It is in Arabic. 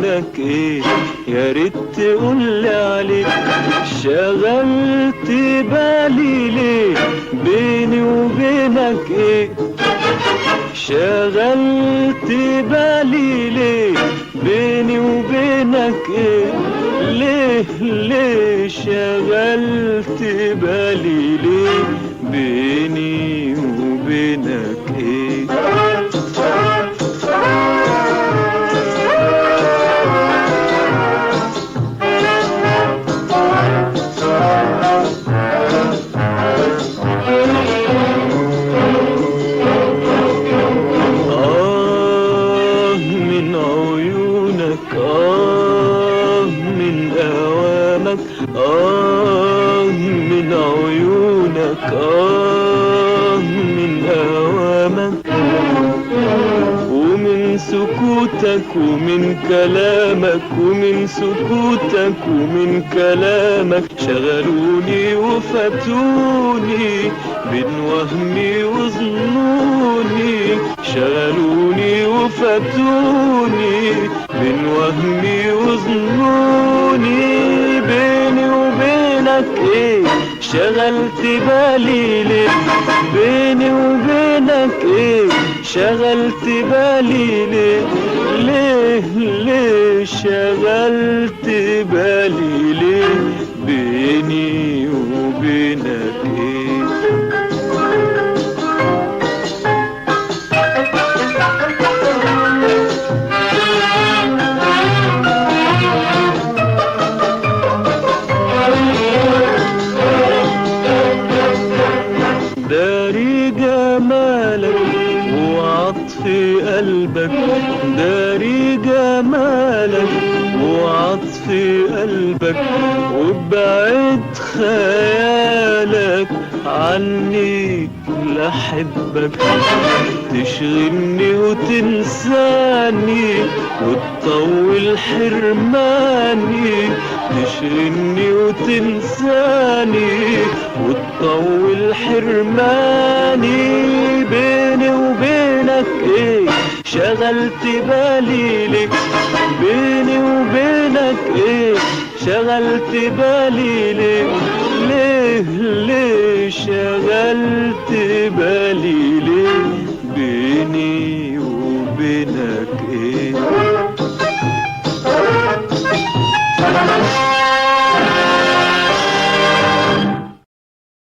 وبينك ايه؟ يا ريت تقولي عليك. شغلت بالي ليه؟ بيني وبينك ايه؟ شغلت بالي ليه؟ بيني وبينك ايه؟ ليه شغلت بالي ليه؟ بيني وبينك ايه؟ من عيونك، من أوامك، من عيونك، من أوامك، ومن سكوتك ومن كلامك، ومن سكوتك ومن كلامك، شغلوني وفتوني بين وهمي وظنوني، شغلوني وفتوني بين وهمي وظنوني. بيني وبينك ايه؟ شغلت بالي ليه؟ بيني وبينك ايه؟ شغلت بالي ليه؟ ليه شغلت بالي ليه؟ بيني وبينك ايه؟ داري جمالك وعطف قلبك، داري جمالك وعطف قلبك، وابعد خيالك عني لحبك. تشغلني وتنساني وتطول حرماني، تشغلني وتنساني وتطول حرماني. بيني وبينك ايه؟ شغلت بالي ليك. بيني وبينك ايه؟ شغلت بالي ليك. ليه شغلت بالي ليه؟ بيني وبينك